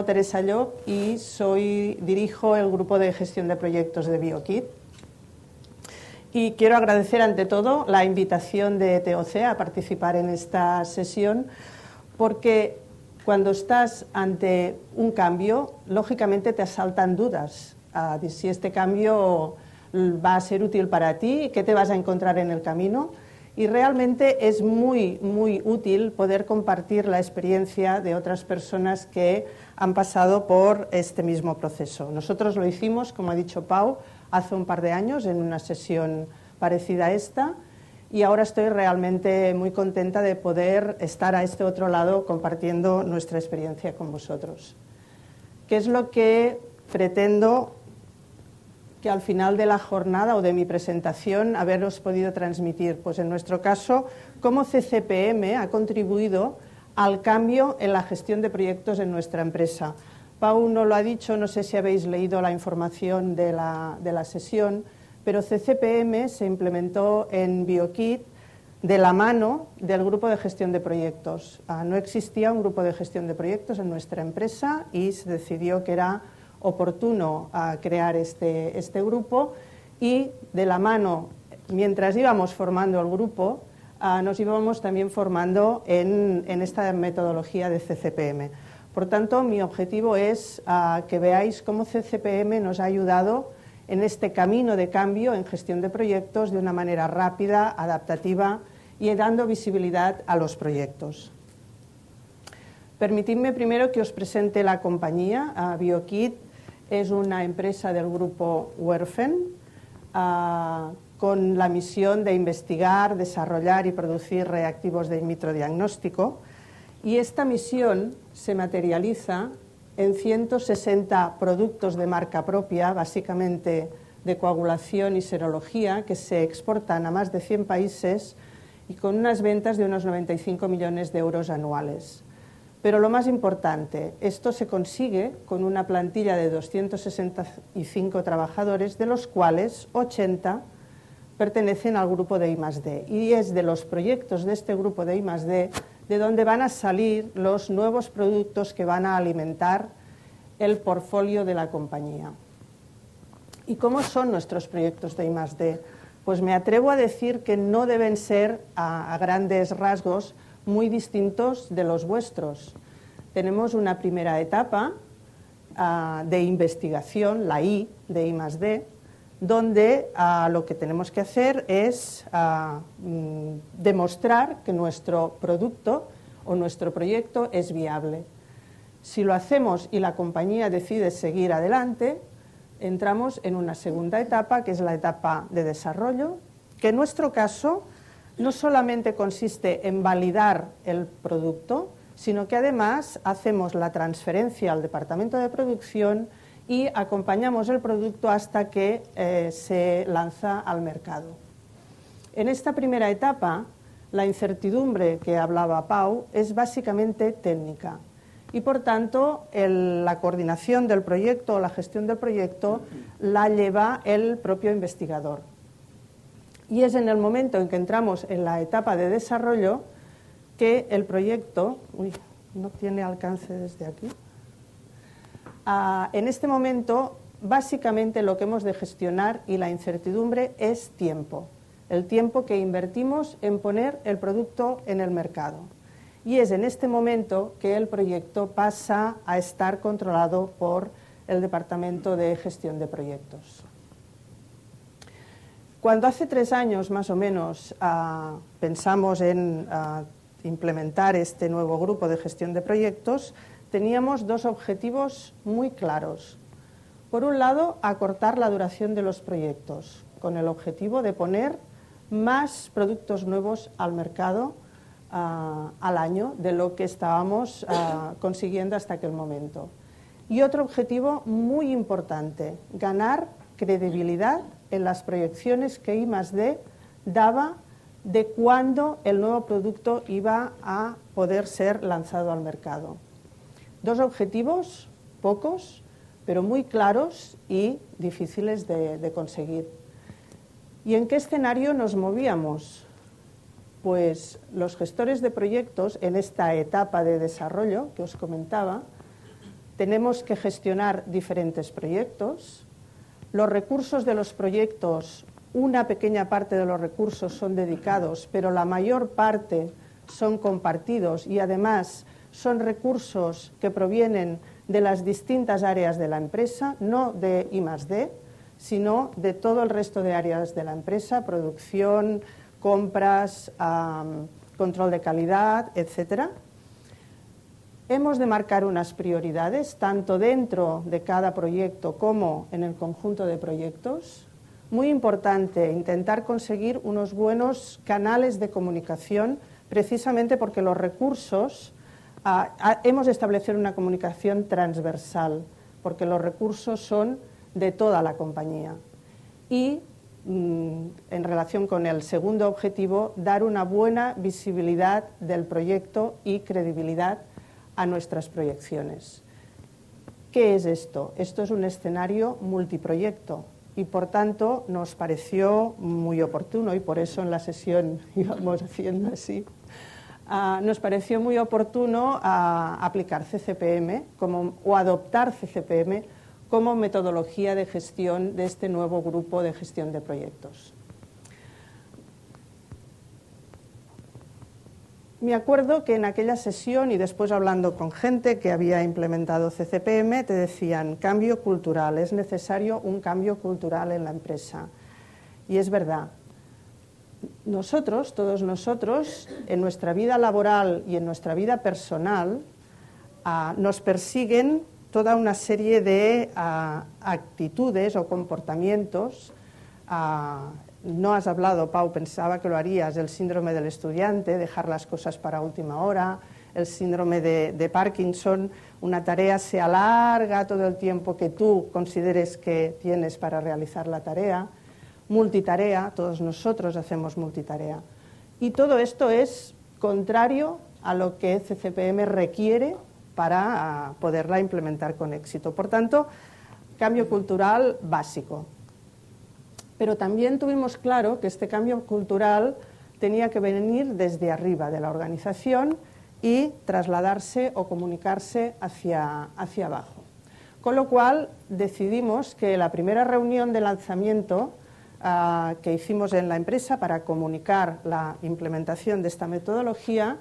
llamo Teresa Llop y dirijo el grupo de gestión de proyectos de BioKit. Y quiero agradecer ante todo la invitación de TOC a participar en esta sesión, porque cuando estás ante un cambio, lógicamente te asaltan dudas de si este cambio va a ser útil para ti, qué te vas a encontrar en el camino. Y realmente es muy, muy útil poder compartir la experiencia de otras personas que han pasado por este mismo proceso. Nosotros lo hicimos, como ha dicho Pau, hace un par de años en una sesión parecida a esta, y ahora estoy realmente muy contenta de poder estar a este otro lado compartiendo nuestra experiencia con vosotros. ¿Qué es lo que pretendo que al final de la jornada o de mi presentación haberos podido transmitir? Pues en nuestro caso, cómo CCPM ha contribuido al cambio en la gestión de proyectos en nuestra empresa. Pau no lo ha dicho, no sé si habéis leído la información de la sesión, pero CCPM se implementó en BioKit de la mano del grupo de gestión de proyectos. No existía un grupo de gestión de proyectos en nuestra empresa y se decidió que era oportuno crear este grupo, y de la mano, mientras íbamos formando el grupo, nos íbamos también formando en esta metodología de CCPM. Por tanto, mi objetivo es que veáis cómo CCPM nos ha ayudado en este camino de cambio en gestión de proyectos de una manera rápida, adaptativa y dando visibilidad a los proyectos. Permitidme primero que os presente la compañía. BioKit es una empresa del grupo Werfen con la misión de investigar, desarrollar y producir reactivos de in vitro diagnóstico, y esta misión se materializa en 160 productos de marca propia, básicamente de coagulación y serología, que se exportan a más de 100 países y con unas ventas de unos 95 millones de euros anuales. Pero lo más importante, esto se consigue con una plantilla de 265 trabajadores, de los cuales 80 pertenecen al grupo de I+D. Y es de los proyectos de este grupo de I+D de donde van a salir los nuevos productos que van a alimentar el portfolio de la compañía. ¿Y cómo son nuestros proyectos de I+D? Pues me atrevo a decir que no deben ser a grandes rasgos muy distintos de los vuestros. Tenemos una primera etapa de investigación, la I de I+D, donde lo que tenemos que hacer es demostrar que nuestro producto o nuestro proyecto es viable. Si lo hacemos y la compañía decide seguir adelante, entramos en una segunda etapa, que es la etapa de desarrollo, que en nuestro caso no solamente consiste en validar el producto, sino que además hacemos la transferencia al departamento de producción y acompañamos el producto hasta que se lanza al mercado. En esta primera etapa, la incertidumbre que hablaba Pau es básicamente técnica y, por tanto, la coordinación del proyecto o la gestión del proyecto la lleva el propio investigador. Y es en el momento en que entramos en la etapa de desarrollo que el proyecto... no tiene alcance desde aquí. En este momento, básicamente lo que hemos de gestionar y la incertidumbre es tiempo. El tiempo que invertimos en poner el producto en el mercado. Y es en este momento que el proyecto pasa a estar controlado por el Departamento de Gestión de Proyectos. Cuando hace 3 años más o menos pensamos en implementar este nuevo grupo de gestión de proyectos, teníamos 2 objetivos muy claros. Por un lado, acortar la duración de los proyectos, con el objetivo de poner más productos nuevos al mercado al año de lo que estábamos consiguiendo hasta aquel momento. Y otro objetivo muy importante, ganar credibilidad en las proyecciones que I+D daba de cuándo el nuevo producto iba a poder ser lanzado al mercado. 2 objetivos, pocos, pero muy claros y difíciles de conseguir. ¿Y en qué escenario nos movíamos? Pues los gestores de proyectos en esta etapa de desarrollo que os comentaba, tenemos que gestionar diferentes proyectos. Los recursos de los proyectos, una pequeña parte de los recursos son dedicados, pero la mayor parte son compartidos y además son recursos que provienen de las distintas áreas de la empresa, no de I+D, sino de todo el resto de áreas de la empresa, producción, compras, control de calidad, etcétera. Hemos de marcar unas prioridades, tanto dentro de cada proyecto como en el conjunto de proyectos. Muy importante intentar conseguir unos buenos canales de comunicación, precisamente porque los recursos, hemos de establecer una comunicación transversal, porque los recursos son de toda la compañía. Y en relación con el segundo objetivo, dar una buena visibilidad del proyecto y credibilidad a nuestras proyecciones. ¿Qué es esto? Esto es un escenario multiproyecto y, por tanto, nos pareció muy oportuno, y por eso en la sesión íbamos haciendo así, nos pareció muy oportuno aplicar CCPM o adoptar CCPM como metodología de gestión de este nuevo grupo de gestión de proyectos. Me acuerdo que en aquella sesión y después hablando con gente que había implementado CCPM, te decían cambio cultural, es necesario un cambio cultural en la empresa. Y es verdad. Nosotros, todos nosotros, en nuestra vida laboral y en nuestra vida personal, nos persiguen toda una serie de actitudes o comportamientos. No has hablado, Pau, pensaba que lo harías, del síndrome del estudiante, dejar las cosas para última hora, el síndrome de Parkinson, una tarea se alarga todo el tiempo que tú consideres que tienes para realizar la tarea, multitarea, todos nosotros hacemos multitarea. Y todo esto es contrario a lo que CCPM requiere para poderla implementar con éxito. Por tanto, cambio cultural básico. Pero también tuvimos claro que este cambio cultural tenía que venir desde arriba de la organización y trasladarse o comunicarse hacia abajo. Con lo cual decidimos que la primera reunión de lanzamiento que hicimos en la empresa para comunicar la implementación de esta metodología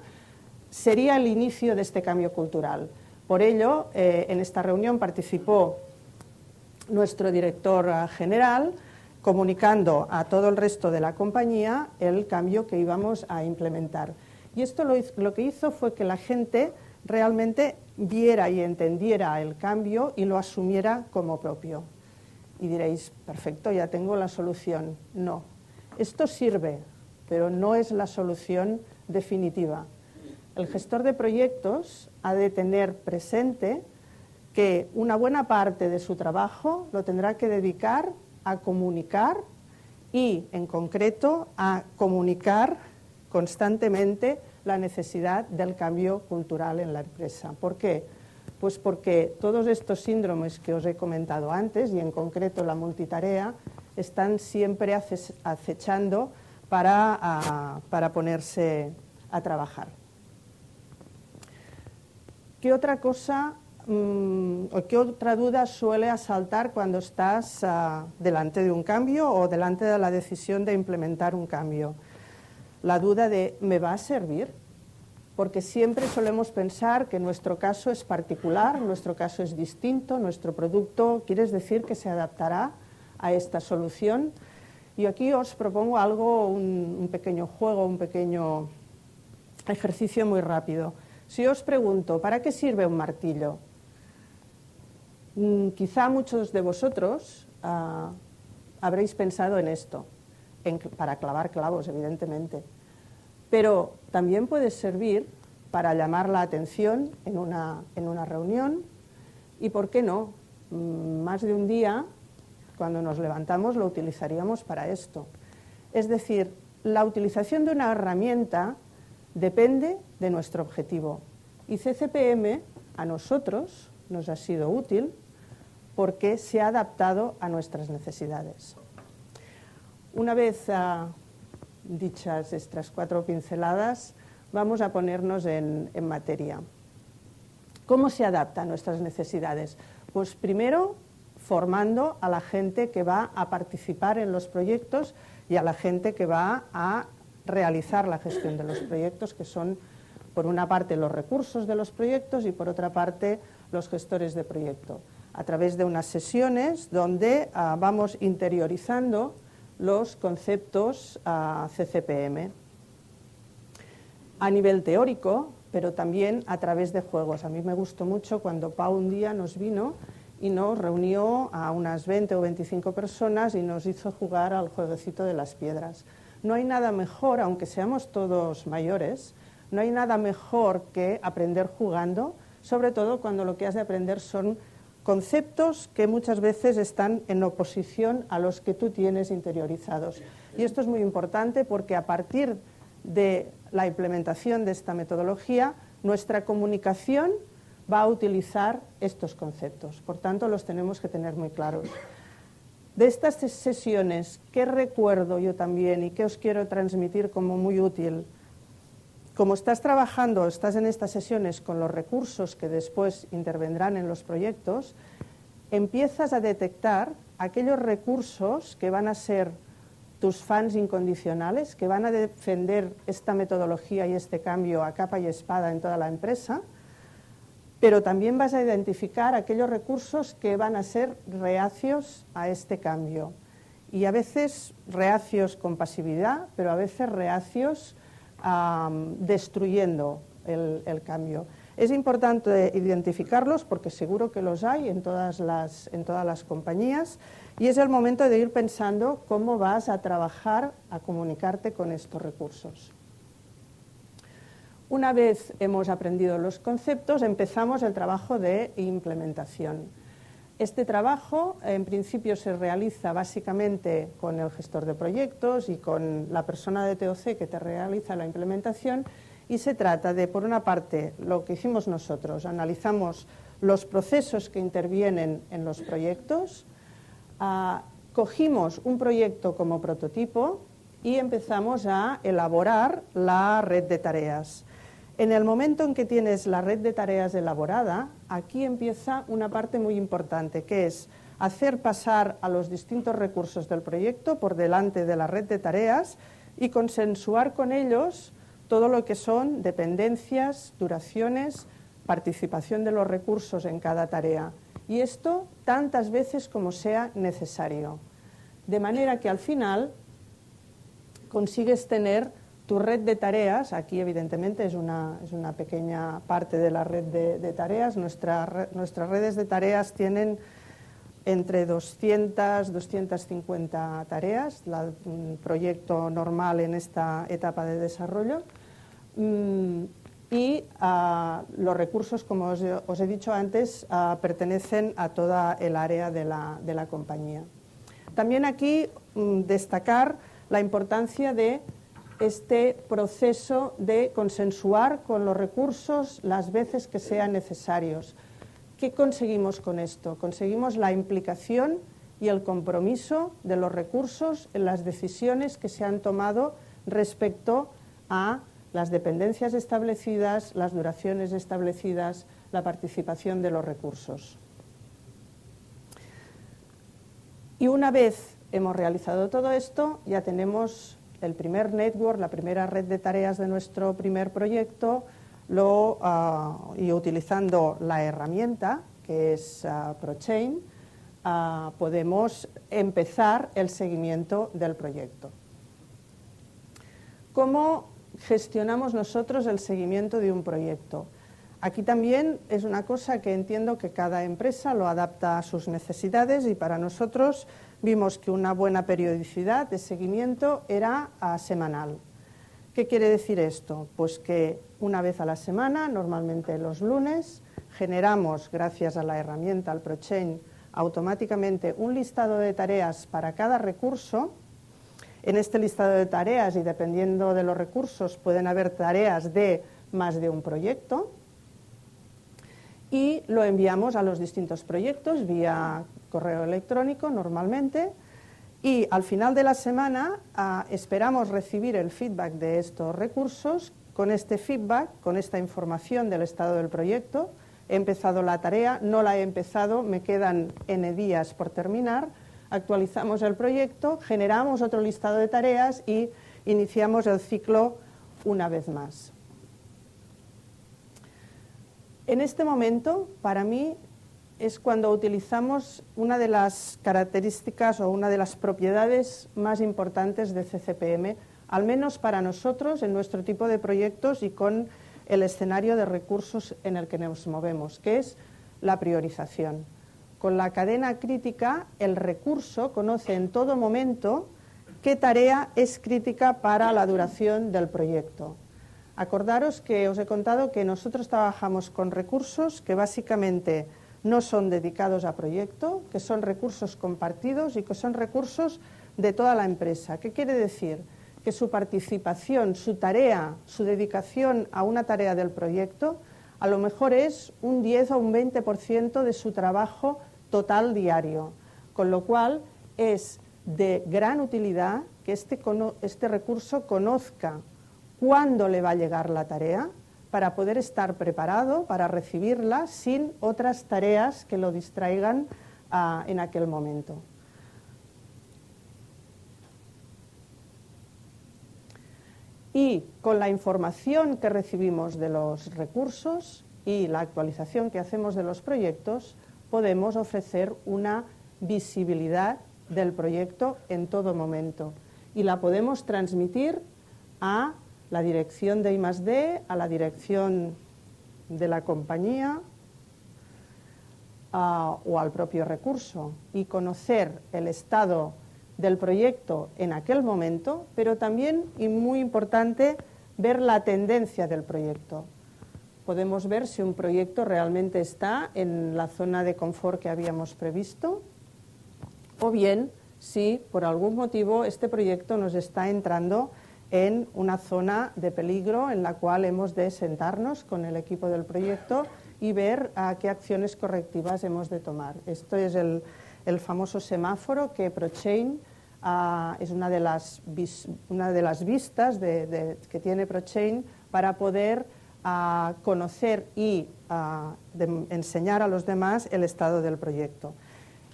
sería el inicio de este cambio cultural. Por ello, en esta reunión participó nuestro director general, comunicando a todo el resto de la compañía el cambio que íbamos a implementar. Y esto lo que hizo fue que la gente realmente viera y entendiera el cambio y lo asumiera como propio. Y diréis, perfecto, ya tengo la solución. No, esto sirve, pero no es la solución definitiva. El gestor de proyectos ha de tener presente que una buena parte de su trabajo lo tendrá que dedicar a comunicar y, en concreto, a comunicar constantemente la necesidad del cambio cultural en la empresa. ¿Por qué? Pues porque todos estos síndromes que os he comentado antes, y en concreto la multitarea, están siempre acechando para ponerse a trabajar. ¿Qué otra cosa o qué otra duda suele asaltar cuando estás delante de un cambio o delante de la decisión de implementar un cambio? La duda de ¿me va a servir? Porque siempre solemos pensar que nuestro caso es particular, nuestro caso es distinto, nuestro producto, ¿quieres decir que se adaptará a esta solución? Y aquí os propongo algo, un pequeño juego, un pequeño ejercicio muy rápido. Si os pregunto, ¿para qué sirve un martillo? Quizá muchos de vosotros habréis pensado en esto, para clavar clavos, evidentemente. Pero también puede servir para llamar la atención en una reunión y, ¿por qué no? Más de un día, cuando nos levantamos, lo utilizaríamos para esto. Es decir, la utilización de una herramienta depende de nuestro objetivo. Y CCPM a nosotros nos ha sido útil porque se ha adaptado a nuestras necesidades. Una vez dichas estas 4 pinceladas, vamos a ponernos en materia. ¿Cómo se adapta a nuestras necesidades? Pues primero formando a la gente que va a participar en los proyectos y a la gente que va a realizar la gestión de los proyectos, que son por una parte los recursos de los proyectos y por otra parte los gestores de proyecto, a través de unas sesiones donde vamos interiorizando los conceptos CCPM a nivel teórico, pero también a través de juegos. A mí me gustó mucho cuando Pau un día nos vino y nos reunió a unas 20 o 25 personas y nos hizo jugar al jueguecito de las piedras. No hay nada mejor, aunque seamos todos mayores, no hay nada mejor que aprender jugando, sobre todo cuando lo que has de aprender son conceptos que muchas veces están en oposición a los que tú tienes interiorizados. Y esto es muy importante porque a partir de la implementación de esta metodología, nuestra comunicación va a utilizar estos conceptos. Por tanto, los tenemos que tener muy claros. De estas sesiones, ¿qué recuerdo yo también y qué os quiero transmitir como muy útil? Como estás trabajando, estás en estas sesiones con los recursos que después intervendrán en los proyectos, empiezas a detectar aquellos recursos que van a ser tus fans incondicionales, que van a defender esta metodología y este cambio a capa y espada en toda la empresa, pero también vas a identificar aquellos recursos que van a ser reacios a este cambio. Y a veces reacios con pasividad, pero a veces reacios destruyendo el cambio. Es importante identificarlos porque seguro que los hay en todas las compañías y es el momento de ir pensando cómo vas a trabajar, a comunicarte con estos recursos. Una vez hemos aprendido los conceptos, empezamos el trabajo de implementación. Este trabajo, en principio, se realiza básicamente con el gestor de proyectos y con la persona de TOC que te realiza la implementación y se trata de, por una parte, lo que hicimos nosotros, analizamos los procesos que intervienen en los proyectos, cogimos un proyecto como prototipo y empezamos a elaborar la red de tareas. En el momento en que tienes la red de tareas elaborada, aquí empieza una parte muy importante, que es hacer pasar a los distintos recursos del proyecto por delante de la red de tareas y consensuar con ellos todo lo que son dependencias, duraciones, participación de los recursos en cada tarea. Y esto tantas veces como sea necesario. De manera que al final consigues tener tu red de tareas. Aquí evidentemente es una pequeña parte de la red de tareas. Nuestras redes de tareas tienen entre 200 250 tareas, un proyecto normal en esta etapa de desarrollo. Y los recursos, como os he dicho antes, pertenecen a toda el área de la compañía. También aquí destacar la importancia de este proceso de consensuar con los recursos las veces que sean necesarios. ¿Qué conseguimos con esto? Conseguimos la implicación y el compromiso de los recursos en las decisiones que se han tomado respecto a las dependencias establecidas, las duraciones establecidas, la participación de los recursos. Y una vez hemos realizado todo esto, ya tenemos el primer network, la primera red de tareas de nuestro primer proyecto, y utilizando la herramienta que es ProChain, podemos empezar el seguimiento del proyecto. ¿Cómo gestionamos nosotros el seguimiento de un proyecto? Aquí también es una cosa que entiendo que cada empresa lo adapta a sus necesidades y para nosotros vimos que una buena periodicidad de seguimiento era semanal. ¿Qué quiere decir esto? Pues que una vez a la semana, normalmente los lunes, generamos, gracias a la herramienta, al ProChain, automáticamente un listado de tareas para cada recurso. En este listado de tareas, y dependiendo de los recursos, pueden haber tareas de más de un proyecto, y lo enviamos a los distintos proyectos vía correo electrónico normalmente, y al final de la semana esperamos recibir el feedback de estos recursos. Con este feedback, con esta información del estado del proyecto, he empezado la tarea, no la he empezado, me quedan N días por terminar, actualizamos el proyecto, generamos otro listado de tareas y iniciamos el ciclo una vez más. En este momento, para mí, es cuando utilizamos una de las características o una de las propiedades más importantes de CCPM, al menos para nosotros en nuestro tipo de proyectos y con el escenario de recursos en el que nos movemos, que es la priorización. Con la cadena crítica, el recurso conoce en todo momento qué tarea es crítica para la duración del proyecto. Acordaros que os he contado que nosotros trabajamos con recursos que básicamente no son dedicados a proyecto, que son recursos compartidos y que son recursos de toda la empresa. ¿Qué quiere decir? Que su participación, su tarea, su dedicación a una tarea del proyecto, a lo mejor es un 10 o un 20% de su trabajo total diario, con lo cual es de gran utilidad que este recurso conozca cuándo le va a llegar la tarea para poder estar preparado para recibirla sin otras tareas que lo distraigan en aquel momento. Y con la información que recibimos de los recursos y la actualización que hacemos de los proyectos, podemos ofrecer una visibilidad del proyecto en todo momento. Y la podemos transmitir a la dirección de I+D, a la dirección de la compañía o al propio recurso. Y conocer el estado del proyecto en aquel momento, pero también, y muy importante, ver la tendencia del proyecto. Podemos ver si un proyecto realmente está en la zona de confort que habíamos previsto, o bien si por algún motivo este proyecto nos está entrando en una zona de peligro en la cual hemos de sentarnos con el equipo del proyecto y ver qué acciones correctivas hemos de tomar. Esto es el famoso semáforo que ProChain es una de las vistas que tiene ProChain para poder conocer y enseñar a los demás el estado del proyecto.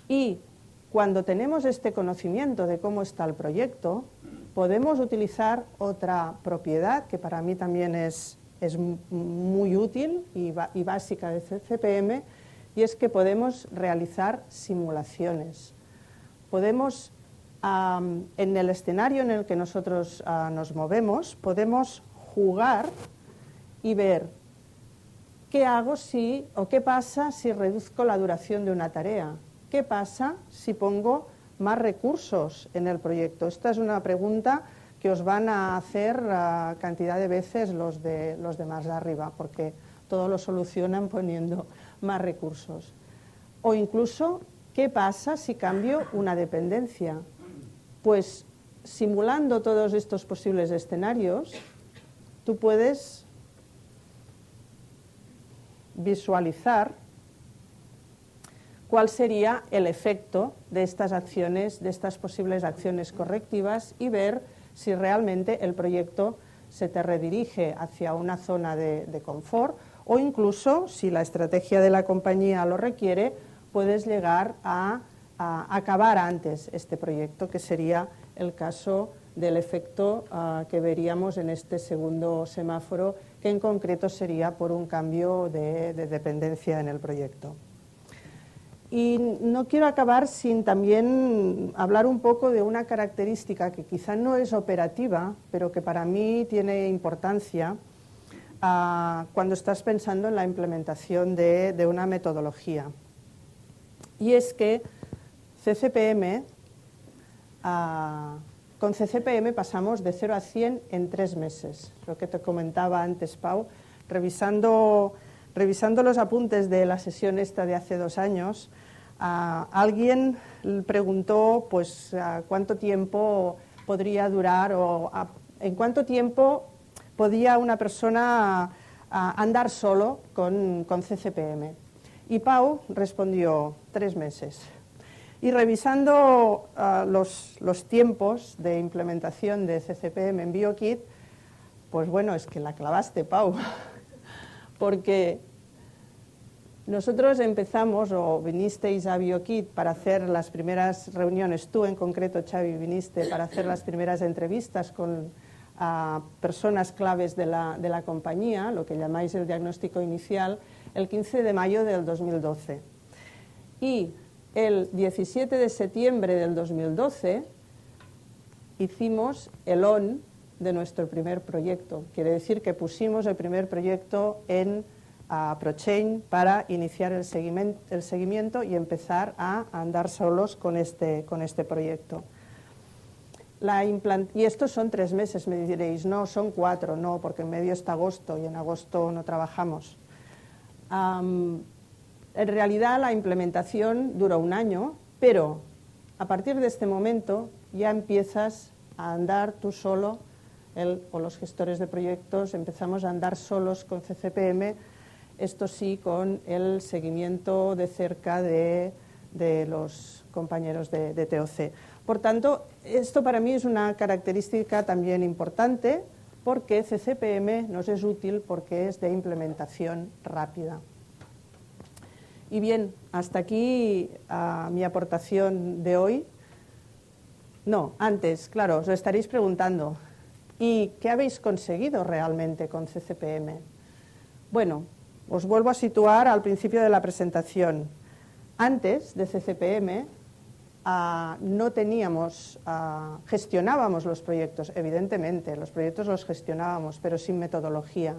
Y cuando tenemos este conocimiento de cómo está el proyecto, podemos utilizar otra propiedad que para mí también es muy útil y básica de CCPM, y es que podemos realizar simulaciones. Podemos, en el escenario en el que nosotros nos movemos, podemos jugar y ver qué hago o qué pasa si reduzco la duración de una tarea, qué pasa si pongo más recursos en el proyecto. Esta es una pregunta que os van a hacer cantidad de veces los de más arriba, porque todo lo solucionan poniendo más recursos. O incluso, ¿qué pasa si cambio una dependencia? Pues simulando todos estos posibles escenarios, tú puedes visualizar cuál sería el efecto de estas acciones, de estas posibles acciones correctivas, y ver si realmente el proyecto se te redirige hacia una zona de confort, o incluso, si la estrategia de la compañía lo requiere, puedes llegar a acabar antes este proyecto, que sería el caso del efecto que veríamos en este segundo semáforo, que en concreto sería por un cambio de dependencia en el proyecto. Y no quiero acabar sin también hablar un poco de una característica que quizá no es operativa, pero que para mí tiene importancia cuando estás pensando en la implementación de una metodología. Y es que con CCPM pasamos de 0 a 100 en 3 meses. Lo que te comentaba antes, Pau, revisando los apuntes de la sesión esta de hace 2 años, alguien preguntó pues cuánto tiempo podría durar o en cuánto tiempo podía una persona andar solo con CCPM. Y Pau respondió 3 meses. Y revisando los tiempos de implementación de CCPM en BioKit, pues bueno, es que la clavaste, Pau, porque Nosotros empezamos, o vinisteis a BioKit para hacer las primeras reuniones, tú en concreto, Xavi, viniste para hacer las primeras entrevistas con personas claves de la compañía, lo que llamáis el diagnóstico inicial, el 15 de mayo del 2012. Y el 17 de septiembre del 2012 hicimos el ON de nuestro primer proyecto. Quiere decir que pusimos el primer proyecto en ProChain para iniciar el seguimiento y empezar a andar solos con este proyecto. Y estos son 3 meses, me diréis, no, son 4, no, porque en medio está agosto y en agosto no trabajamos. En realidad la implementación dura 1 año, pero a partir de este momento ya empiezas a andar tú solo, o los gestores de proyectos empezamos a andar solos con CCPM, esto sí con el seguimiento de cerca de los compañeros de TOC. Por tanto, esto para mí es una característica también importante porque CCPM nos es útil porque es de implementación rápida. Y bien, hasta aquí mi aportación de hoy. No, antes, claro, os lo estaréis preguntando, ¿y qué habéis conseguido realmente con CCPM? Bueno, os vuelvo a situar al principio de la presentación. Antes de CCPM no teníamos, gestionábamos los proyectos, evidentemente, los proyectos los gestionábamos, pero sin metodología.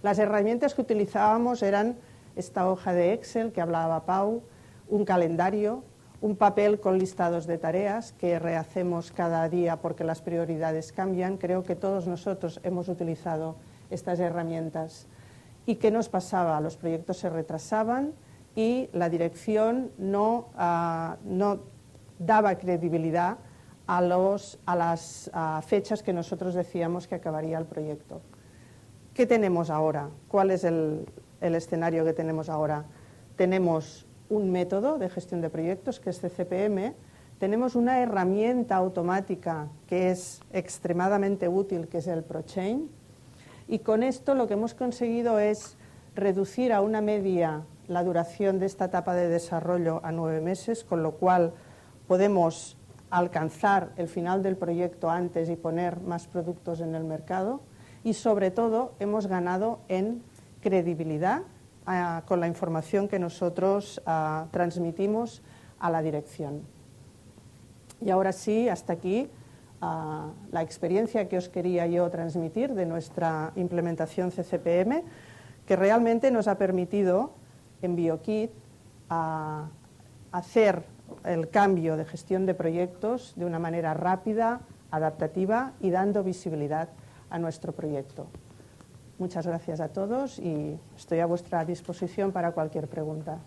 Las herramientas que utilizábamos eran esta hoja de Excel que hablaba Pau, un calendario, un papel con listados de tareas que rehacemos cada día porque las prioridades cambian. Creo que todos nosotros hemos utilizado estas herramientas. ¿Y qué nos pasaba? Los proyectos se retrasaban y la dirección no daba credibilidad a las fechas que nosotros decíamos que acabaría el proyecto. ¿Qué tenemos ahora? ¿Cuál es el escenario que tenemos ahora? Tenemos un método de gestión de proyectos que es CCPM, tenemos una herramienta automática que es extremadamente útil, que es el ProChain, y con esto lo que hemos conseguido es reducir a una media la duración de esta etapa de desarrollo a 9 meses, con lo cual podemos alcanzar el final del proyecto antes y poner más productos en el mercado, y sobre todo hemos ganado en credibilidad con la información que nosotros transmitimos a la dirección. Y ahora sí, hasta aquí la experiencia que os quería yo transmitir de nuestra implementación CCPM, que realmente nos ha permitido en BioKit hacer el cambio de gestión de proyectos de una manera rápida, adaptativa y dando visibilidad a nuestro proyecto. Muchas gracias a todos y estoy a vuestra disposición para cualquier pregunta.